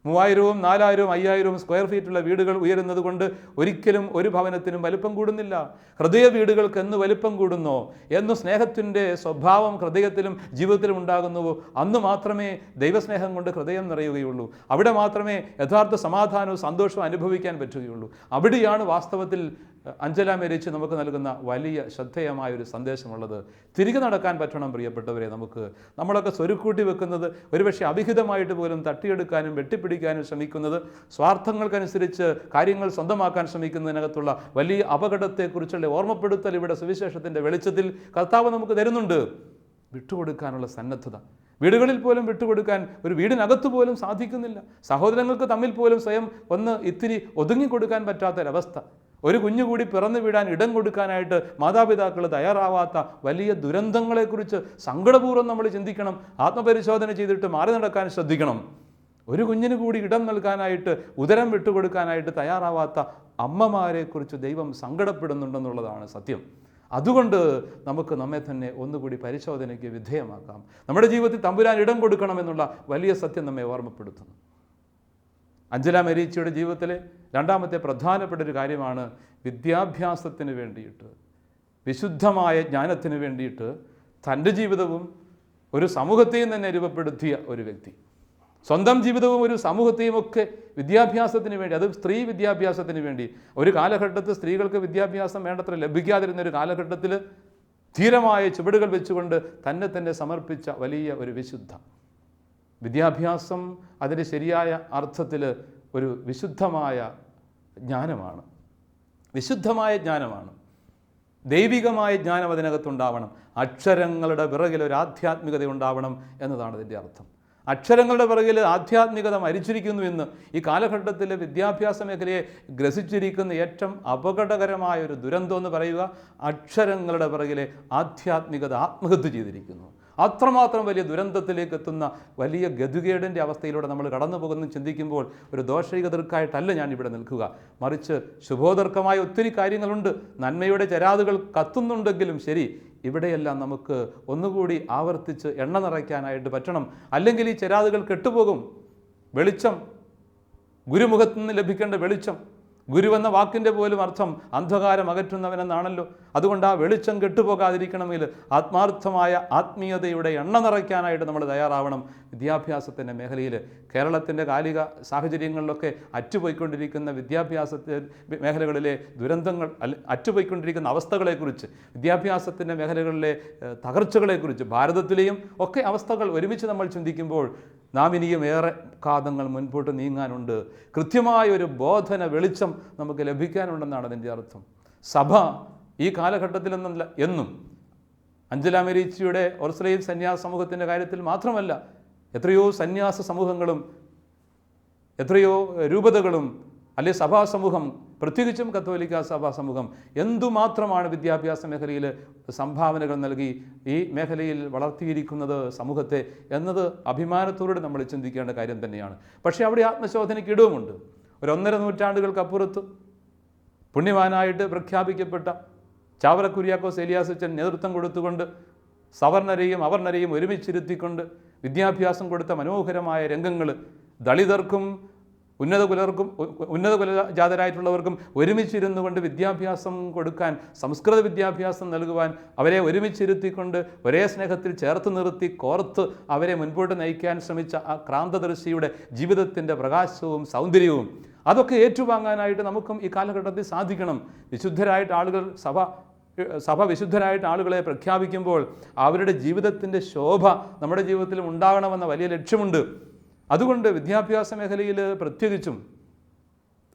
3000ഉം 4000ഉം 5000ഉം സ്ക്വയർ ഫീറ്റുള്ള വീടുകൾ ഉയരുന്നത് കൊണ്ട് ഒരിക്കലും ഒരു ഭവനത്തിനും വലിപ്പം കൂടുന്നില്ല. ഹൃദയ വീടുകൾക്ക് എന്ന് വലിപ്പം കൂടുന്നോ, എന്ന് സ്നേഹത്തിൻ്റെ സ്വഭാവം ഹൃദയത്തിലും ജീവിതത്തിലും ഉണ്ടാകുന്നുവോ, അന്ന് മാത്രമേ ദൈവസ്നേഹം കൊണ്ട് ഹൃദയം നിറയുകയുള്ളൂ. അവിടെ മാത്രമേ യഥാർത്ഥ സമാധാനവും സന്തോഷവും അനുഭവിക്കാൻ പറ്റുകയുള്ളൂ. അവിടെയാണ് വാസ്തവത്തിൽ അഞ്ചല മേരിച്ച് നമുക്ക് നൽകുന്ന വലിയ ശ്രദ്ധേയമായൊരു സന്ദേശമുള്ളത്. തിരികെ നടക്കാൻ പറ്റണം പ്രിയപ്പെട്ടവരെ. നമ്മളൊക്കെ സ്വരുക്കൂട്ടി വെക്കുന്നത്, ഒരുപക്ഷെ അവിഹിതമായിട്ട് പോലും തട്ടിയെടുക്കാനും വെട്ടിപ്പിടിക്കാനും ശ്രമിക്കുന്നത്, സ്വാർത്ഥങ്ങൾക്കനുസരിച്ച് കാര്യങ്ങൾ സ്വന്തമാക്കാൻ ശ്രമിക്കുന്നതിനകത്തുള്ള വലിയ അപകടത്തെക്കുറിച്ചുള്ള ഓർമ്മപ്പെടുത്തൽ ഇവിടെ സുവിശേഷത്തിൻ്റെ വെളിച്ചത്തിൽ കർത്താവ് നമുക്ക് തരുന്നുണ്ട്. വിട്ടുകൊടുക്കാനുള്ള സന്നദ്ധത വീടുകളിൽ പോലും വിട്ടുകൊടുക്കാൻ, ഒരു വീടിനകത്ത് പോലും സാധിക്കുന്നില്ല. സഹോദരങ്ങൾക്ക് തമ്മിൽ പോലും സ്വയം ഒന്ന് ഇത്തിരി ഒതുങ്ങിക്കൊടുക്കാൻ പറ്റാത്തൊരവസ്ഥ. ഒരു കുഞ്ഞുകൂടി പിറന്നു വീഴാൻ ഇടം കൊടുക്കാനായിട്ട് മാതാപിതാക്കൾ തയ്യാറാവാത്ത വലിയ ദുരന്തങ്ങളെക്കുറിച്ച് സങ്കടപൂർവ്വം നമ്മൾ ചിന്തിക്കണം. ആത്മപരിശോധന ചെയ്തിട്ട് മാറി നടക്കാൻ ശ്രദ്ധിക്കണം. ഒരു കുഞ്ഞിന് കൂടി ഇടം നൽകാനായിട്ട്, ഉദരം വിട്ടുകൊടുക്കാനായിട്ട് തയ്യാറാവാത്ത അമ്മമാരെക്കുറിച്ച് ദൈവം സങ്കടപ്പെടുന്നുണ്ടെന്നുള്ളതാണ് സത്യം. അതുകൊണ്ട് നമുക്ക് നമ്മെ തന്നെ ഒന്നുകൂടി പരിശോധനയ്ക്ക് വിധേയമാക്കാം. നമ്മുടെ ജീവിതത്തിൽ തമ്പുരാൻ ഇടം കൊടുക്കണമെന്നുള്ള വലിയ സത്യം നമ്മെ ഓർമ്മപ്പെടുത്തുന്നു. അഞ്ചല മെരീച്ചിയുടെ ജീവിതത്തിലെ രണ്ടാമത്തെ പ്രധാനപ്പെട്ട ഒരു കാര്യമാണ് വിദ്യാഭ്യാസത്തിന് വേണ്ടിയിട്ട്, വിശുദ്ധമായ ജ്ഞാനത്തിന് വേണ്ടിയിട്ട് തൻ്റെ ജീവിതവും ഒരു സമൂഹത്തെയും തന്നെ രൂപപ്പെടുത്തിയ ഒരു വ്യക്തി. സ്വന്തം ജീവിതവും ഒരു സമൂഹത്തെയും ഒക്കെ വിദ്യാഭ്യാസത്തിന് വേണ്ടി, അത് സ്ത്രീ വിദ്യാഭ്യാസത്തിന് വേണ്ടി, ഒരു കാലഘട്ടത്തിൽ സ്ത്രീകൾക്ക് വിദ്യാഭ്യാസം വേണ്ടത്ര ലഭിക്കാതിരുന്ന ഒരു കാലഘട്ടത്തിൽ ധീരമായ ചുവടുകൾ വെച്ചുകൊണ്ട് തന്നെ സമർപ്പിച്ച വലിയ ഒരു വിശുദ്ധ. വിദ്യാഭ്യാസം അതിൻ്റെ ശരിയായ അർത്ഥത്തിൽ ഒരു വിശുദ്ധമായ ജ്ഞാനമാണ്, വിശുദ്ധമായ ജ്ഞാനമാണ്, ദൈവികമായ ജ്ഞാനം അതിനകത്തുണ്ടാവണം. അക്ഷരങ്ങളുടെ പിറകിൽ ഒരു ആധ്യാത്മികത ഉണ്ടാവണം എന്നതാണ് ഇതിൻ്റെ അർത്ഥം. അക്ഷരങ്ങളുടെ പിറകിൽ ആധ്യാത്മികത മരിച്ചിരിക്കുന്നു എന്ന് ഈ കാലഘട്ടത്തിലെ വിദ്യാഭ്യാസ മേഖലയെ ഗ്രസിച്ചിരിക്കുന്ന ഏറ്റവും അപകടകരമായ ഒരു ദുരന്തം എന്ന് പറയുക, അക്ഷരങ്ങളുടെ പിറകിലെ ആധ്യാത്മികത ആത്മഹത്യ ചെയ്തിരിക്കുന്നു. അത്രമാത്രം വലിയ ദുരന്തത്തിലേക്ക് എത്തുന്ന വലിയ ഗതികേടിൻ്റെ അവസ്ഥയിലൂടെ നമ്മൾ കടന്നു പോകുന്നു ചിന്തിക്കുമ്പോൾ ഒരു ദോഷൈകതർക്കായിട്ടല്ല ഞാൻ ഇവിടെ നിൽക്കുക, മറിച്ച് ശുഭോദർക്കമായ ഒത്തിരി കാര്യങ്ങളുണ്ട്. നന്മയുടെ ചരാതുകൾ കത്തുന്നുണ്ടെങ്കിലും ശരി, ഇവിടെയെല്ലാം നമുക്ക് ഒന്നുകൂടി ആവർത്തിച്ച് എണ്ണ നിറയ്ക്കാനായിട്ട് പറ്റണം. അല്ലെങ്കിൽ ഈ ചരാതുകൾ കെട്ടുപോകും. വെളിച്ചം, ഗുരുമുഖത്തു നിന്ന് ലഭിക്കേണ്ട വെളിച്ചം, ഗുരുവെന്ന വാക്കിൻ്റെ പോലും അർത്ഥം അന്ധകാരം അകറ്റുന്നവനെന്നാണല്ലോ. അതുകൊണ്ട് ആ വെളിച്ചം കെട്ടുപോകാതിരിക്കണമെങ്കിൽ ആത്മാർത്ഥമായ ആത്മീയതയുടെ എണ്ണ നിറയ്ക്കാനായിട്ട് നമ്മൾ തയ്യാറാവണം. വിദ്യാഭ്യാസത്തിൻ്റെ മേഖലയിൽ കേരളത്തിൻ്റെ കാലിക സാഹചര്യങ്ങളിലൊക്കെ അറ്റുപോയിക്കൊണ്ടിരിക്കുന്ന വിദ്യാഭ്യാസ മേഖലകളിലെ ദുരന്തങ്ങൾ, അറ്റുപോയിക്കൊണ്ടിരിക്കുന്ന അവസ്ഥകളെക്കുറിച്ച്, വിദ്യാഭ്യാസത്തിൻ്റെ മേഖലകളിലെ തകർച്ചകളെക്കുറിച്ച്, ഭാരതത്തിലെയും ഒക്കെ അവസ്ഥകൾ ഒരുമിച്ച് നമ്മൾ ചിന്തിക്കുമ്പോൾ നാം ഇനിയും ഏറെ കാതങ്ങൾ മുൻപോട്ട് നീങ്ങാനുണ്ട്. കൃത്യമായ ഒരു ബോധന വെളിച്ചം നമുക്ക് ലഭിക്കാനുണ്ടെന്നാണ് അതിൻ്റെ അർത്ഥം. സഭ ഈ കാലഘട്ടത്തിലെന്നല്ല, എന്നും അഞ്ചല മെരീച്ചിയുടെ ഓർസലൈൻ സന്യാസ സമൂഹത്തിൻ്റെ കാര്യത്തിൽ മാത്രമല്ല, എത്രയോ സന്യാസ സമൂഹങ്ങളും എത്രയോ രൂപതകളും അല്ലെ സഭാ സമൂഹം, പ്രത്യേകിച്ചും കത്തോലിക്ക സഭാ സമൂഹം എന്തുമാത്രമാണ് വിദ്യാഭ്യാസ മേഖലയിൽ സംഭാവനകൾ നൽകി ഈ മേഖലയിൽ വളർത്തിയിരിക്കുന്നത് സമൂഹത്തെ എന്നത് അഭിമാനത്തോടെ നമ്മൾ ചിന്തിക്കേണ്ട കാര്യം തന്നെയാണ്. പക്ഷേ അവിടെ ആത്മശോധനയ്ക്ക് ഇടവുമുണ്ട്. ഒരു 1.5 നൂറ്റാണ്ടുകൾക്കപ്പുറത്ത് പുണ്യവാനായിട്ട് പ്രഖ്യാപിക്കപ്പെട്ട ചാവറ കുര്യാക്കോസ് ഏലിയാസച്ചൻ നേതൃത്വം കൊടുത്തുകൊണ്ട് സവർണരെയും അവർണരെയും ഒരുമിച്ചിരുത്തിക്കൊണ്ട് വിദ്യാഭ്യാസം കൊടുത്ത മനോഹരമായ രംഗങ്ങൾ, ദളിതർക്കും ഉന്നത കുലജാതരായിട്ടുള്ളവർക്കും ഒരുമിച്ചിരുന്നു കൊണ്ട് വിദ്യാഭ്യാസം കൊടുക്കാൻ, സംസ്കൃത വിദ്യാഭ്യാസം നൽകുവാൻ അവരെ ഒരുമിച്ചിരുത്തിക്കൊണ്ട് ഒരേ സ്നേഹത്തിൽ ചേർത്ത് നിർത്തി കോർത്ത് അവരെ മുൻപോട്ട് നയിക്കാൻ ശ്രമിച്ച ആ ക്രാന്തദർശിയുടെ ജീവിതത്തിൻ്റെ പ്രകാശവും സൗന്ദര്യവും അതൊക്കെ ഏറ്റുവാങ്ങാനായിട്ട് നമുക്കും ഈ കാലഘട്ടത്തിൽ സാധിക്കണം. വിശുദ്ധരായിട്ട് ആളുകൾ സഭ വിശുദ്ധരായിട്ട് ആളുകളെ പ്രഖ്യാപിക്കുമ്പോൾ അവരുടെ ജീവിതത്തിൻ്റെ ശോഭ നമ്മുടെ ജീവിതത്തിലും ഉണ്ടാകണമെന്ന വലിയ ലക്ഷ്യമുണ്ട്. അതുകൊണ്ട് വിദ്യാഭ്യാസ മേഖലയിൽ പ്രത്യേകിച്ചും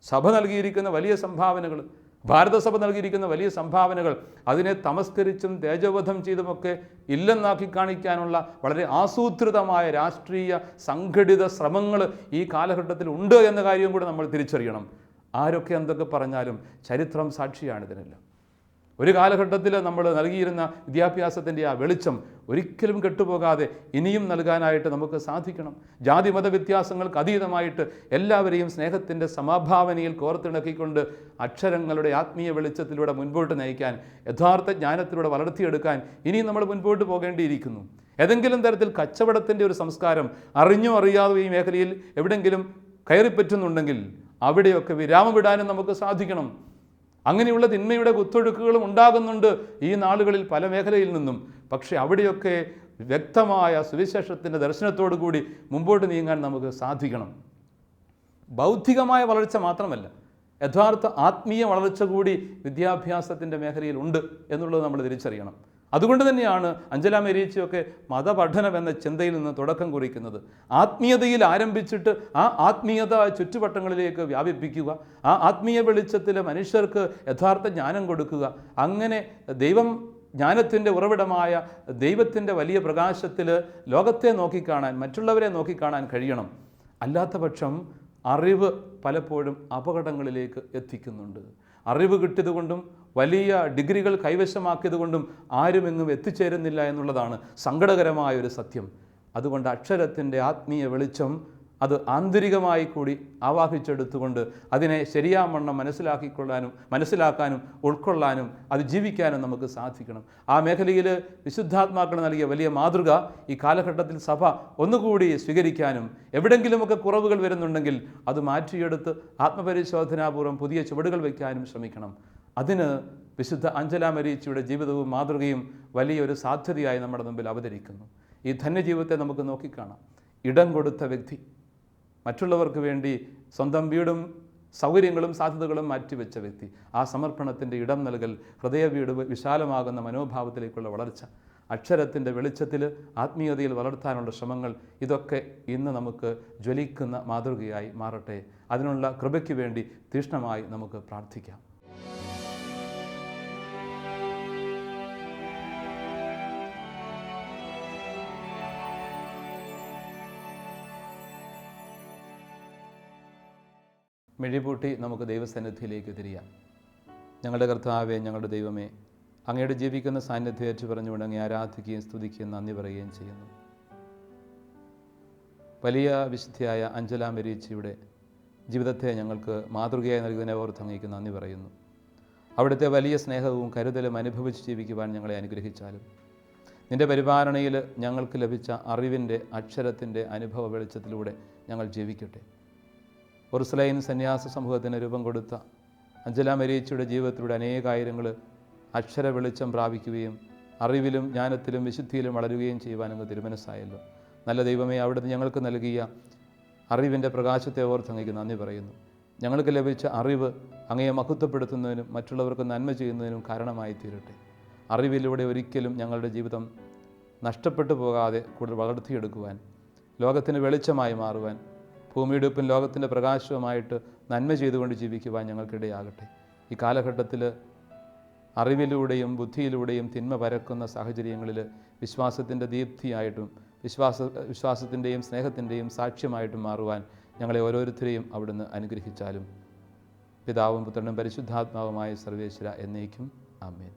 സഭ നൽകിയിരിക്കുന്ന വലിയ സംഭാവനകൾ, ഭാരതസഭ നൽകിയിരിക്കുന്ന വലിയ സംഭാവനകൾ, അതിനെ തമസ്കരിച്ചും തേജോവധം ചെയ്തുമൊക്കെ ഇല്ലെന്നാക്കി കാണിക്കാനുള്ള വളരെ ആസൂത്രിതമായ രാഷ്ട്രീയ സംഘടിത ശ്രമങ്ങൾ ഈ കാലഘട്ടത്തിൽ ഉണ്ട് എന്ന കാര്യം കൂടെ നമ്മൾ തിരിച്ചറിയണം. ആരൊക്കെ എന്തൊക്കെ പറഞ്ഞാലും ചരിത്രം സാക്ഷിയാണിതിനെല്ലാം. ഒരു കാലഘട്ടത്തിൽ നമ്മൾ നൽകിയിരുന്ന വിദ്യാഭ്യാസത്തിൻ്റെ ആ വെളിച്ചം ഒരിക്കലും കെട്ടുപോകാതെ ഇനിയും നൽകാനായിട്ട് നമുക്ക് സാധിക്കണം. ജാതി മത വ്യത്യാസങ്ങൾക്ക് അതീതമായിട്ട് എല്ലാവരെയും സ്നേഹത്തിൻ്റെ സമാഭാവനയിൽ കോർത്തിണക്കിക്കൊണ്ട് അക്ഷരങ്ങളുടെ ആത്മീയ വെളിച്ചത്തിലൂടെ മുൻപോട്ട് നയിക്കാൻ, യഥാർത്ഥ ജ്ഞാനത്തിലൂടെ വളർത്തിയെടുക്കാൻ ഇനിയും നമ്മൾ മുൻപോട്ട് പോകേണ്ടിയിരിക്കുന്നു. ഏതെങ്കിലും തരത്തിൽ കച്ചവടത്തിൻ്റെ ഒരു സംസ്കാരം അറിഞ്ഞോ അറിയാതെ ഈ മേഖലയിൽ എവിടെയെങ്കിലും കയറിപ്പറ്റുന്നുണ്ടെങ്കിൽ അവിടെയൊക്കെ വിരാമം വിടാനും നമുക്ക് സാധിക്കണം. അങ്ങനെയുള്ള തിന്മയുടെ കുത്തൊഴുക്കുകളും ഉണ്ടാകുന്നുണ്ട് ഈ നാളുകളിൽ പല മേഖലയിൽ നിന്നും. പക്ഷേ അവിടെയൊക്കെ വ്യക്തമായ സുവിശേഷത്തിൻ്റെ ദർശനത്തോടു കൂടി മുമ്പോട്ട് നീങ്ങാൻ നമുക്ക് സാധിക്കണം. ബൗദ്ധികമായ വളർച്ച മാത്രമല്ല, യഥാർത്ഥ ആത്മീയ വളർച്ച കൂടി വിദ്യാഭ്യാസത്തിൻ്റെ മേഖലയിൽ ഉണ്ട് എന്നുള്ളത് നമ്മൾ തിരിച്ചറിയണം. അതുകൊണ്ട് തന്നെയാണ് അഞ്ചല മെരീച്ചിയൊക്കെ മതപഠനം എന്ന ചിന്തയിൽ നിന്ന് തുടക്കം കുറിക്കുന്നത്. ആത്മീയതയിൽ ആരംഭിച്ചിട്ട് ആ ആത്മീയത ചുറ്റുവട്ടങ്ങളിലേക്ക് വ്യാപിപ്പിക്കുക, ആ ആത്മീയ വെളിച്ചത്തിൽ മനുഷ്യർക്ക് യഥാർത്ഥ ജ്ഞാനം കൊടുക്കുക. അങ്ങനെ ജ്ഞാനത്തിൻ്റെ ഉറവിടമായ ദൈവത്തിൻ്റെ വലിയ പ്രകാശത്തിൽ ലോകത്തെ നോക്കിക്കാണാൻ, മറ്റുള്ളവരെ നോക്കിക്കാണാൻ കഴിയണം. അല്ലാത്ത പക്ഷം അറിവ് പലപ്പോഴും അപകടങ്ങളിലേക്ക് എത്തിക്കുന്നുണ്ട്. അറിവ് കിട്ടിയതുകൊണ്ടും വലിയ ഡിഗ്രികൾ കൈവശമാക്കിയതുകൊണ്ടും ആരുമെങ്ങും എത്തിച്ചേരുന്നില്ല എന്നുള്ളതാണ് സങ്കടകരമായൊരു സത്യം. അതുകൊണ്ട് അക്ഷരത്തിൻ്റെ ആത്മീയ വെളിച്ചം അത് ആന്തരികമായി കൂടി ആവാഹിച്ചെടുത്തുകൊണ്ട് അതിനെ ശരിയാവണ്ണം മനസ്സിലാക്കാനും ഉൾക്കൊള്ളാനും അത് ജീവിക്കാനും നമുക്ക് സാധിക്കണം. ആ മേഖലയിൽ വിശുദ്ധാത്മാക്കൾ നൽകിയ വലിയ മാതൃക ഈ കാലഘട്ടത്തിൽ സഭ ഒന്നുകൂടി സ്വീകരിക്കാനും, എവിടെയെങ്കിലുമൊക്കെ കുറവുകൾ വരുന്നുണ്ടെങ്കിൽ അത് മാറ്റിയെടുത്ത് ആത്മപരിശോധനാപൂർവ്വം പുതിയ ചുവടുകൾ വയ്ക്കാനും ശ്രമിക്കണം. അതിന് വിശുദ്ധ അഞ്ചല മെരീച്ചിയുടെ ജീവിതവും മാതൃകയും വലിയൊരു സാധ്യതയായി നമ്മുടെ മുമ്പിൽ അവതരിക്കുന്നു. ഈ ധന്യജീവിതത്തെ നമുക്ക് നോക്കിക്കാണാം. ഇടം കൊടുത്ത വ്യക്തി, മറ്റുള്ളവർക്ക് വേണ്ടി സ്വന്തം വീടും സൗകര്യങ്ങളും സാധ്യതകളും മാറ്റിവെച്ച വ്യക്തി. ആ സമർപ്പണത്തിൻ്റെ ഇടം നൽകൽ, ഹൃദയ വീട് വിശാലമാകുന്ന മനോഭാവത്തിലേക്കുള്ള വളർച്ച, അക്ഷരത്തിൻ്റെ വെളിച്ചത്തിൽ ആത്മീയതയിൽ വളർത്താനുള്ള ശ്രമങ്ങൾ, ഇതൊക്കെ ഇന്ന് നമുക്ക് ജ്വലിക്കുന്ന മാതൃകയായി മാറട്ടെ. അതിനുള്ള കൃപയ്ക്ക് വേണ്ടി തീക്ഷ്ണമായി നമുക്ക് പ്രാർത്ഥിക്കാം. മിഴിപൂട്ടി നമുക്ക് ദൈവസന്നിധിയിലേക്ക് തിരിയാം. ഞങ്ങളുടെ കർത്താവേ, ഞങ്ങളുടെ ദൈവമേ, അങ്ങയുടെ ജീവിക്കുന്ന സാന്നിധ്യം ഏറ്റു പറഞ്ഞുകൊണ്ട് അങ്ങേ ആരാധിക്കുകയും സ്തുതിക്കുകയും നന്ദി പറയുകയും ചെയ്യുന്നു. വലിയ വിശുദ്ധിയായ അഞ്ചല മെരീച്ചിയുടെ ജീവിതത്തെ ഞങ്ങൾക്ക് മാതൃകയായി നൽകുന്നതിനെ ഓർത്ത് അങ്ങേക്ക് നന്ദി പറയുന്നു. അവിടുത്തെ വലിയ സ്നേഹവും കരുതലും അനുഭവിച്ച് ജീവിക്കുവാൻ ഞങ്ങളെ അനുഗ്രഹിച്ചാലും നിൻ്റെ പരിപാലനയിൽ ഞങ്ങൾക്ക് ലഭിച്ച അറിവിൻ്റെ അക്ഷരത്തിൻ്റെ അനുഭവ വെളിച്ചത്തിലൂടെ ഞങ്ങൾ ജീവിക്കട്ടെ. ഒർസലൈൻ സന്യാസ സമൂഹത്തിന് രൂപം കൊടുത്ത അഞ്ചല മെരീച്ചിയുടെ ജീവിതത്തിലൂടെ അനേകായിരങ്ങൾ അക്ഷര വെളിച്ചം പ്രാപിക്കുകയും അറിവിലും ജ്ഞാനത്തിലും വിശുദ്ധിയിലും വളരുകയും ചെയ്യുവാൻ അങ്ങ് തിരുമനസ്സായല്ലോ. നല്ല ദൈവമേ, അവിടുന്ന് ഞങ്ങൾക്ക് നൽകിയ അറിവിൻ്റെ പ്രകാശത്തെ ഓർത്ത് അങ്ങേക്ക് നന്ദി പറയുന്നു. ഞങ്ങൾക്ക് ലഭിച്ച അറിവ് അങ്ങയെ മഹത്വപ്പെടുത്തുന്നതിനും മറ്റുള്ളവർക്ക് നന്മ ചെയ്യുന്നതിനും കാരണമായി തീരട്ടെ. അറിവിലൂടെ ഒരിക്കലും ഞങ്ങളുടെ ജീവിതം നഷ്ടപ്പെട്ടു പോകാതെ കൂടുതൽ വളർത്തിയെടുക്കുവാൻ, ലോകത്തിന് വെളിച്ചമായി മാറുവാൻ, ഭൂമിയുടെ ഉപ്പും ലോകത്തിൻ്റെ പ്രകാശവുമായിട്ട് നന്മ ചെയ്തുകൊണ്ട് ജീവിക്കുവാൻ ഞങ്ങൾക്കിടയാകട്ടെ. ഈ കാലഘട്ടത്തിൽ അറിവിലൂടെയും ബുദ്ധിയിലൂടെയും തിന്മ പരക്കുന്ന സാഹചര്യങ്ങളിൽ വിശ്വാസത്തിൻ്റെ ദീപ്തിയായിട്ടും വിശ്വാസത്തിൻ്റെയും സ്നേഹത്തിൻ്റെയും സാക്ഷ്യമായിട്ടും മാറുവാൻ ഞങ്ങളെ ഓരോരുത്തരെയും അവിടുന്ന് അനുഗ്രഹിച്ചാലും. പിതാവും പുത്രനും പരിശുദ്ധാത്മാവുമായ സർവേശ്വര എന്നേക്കും ആമേൻ.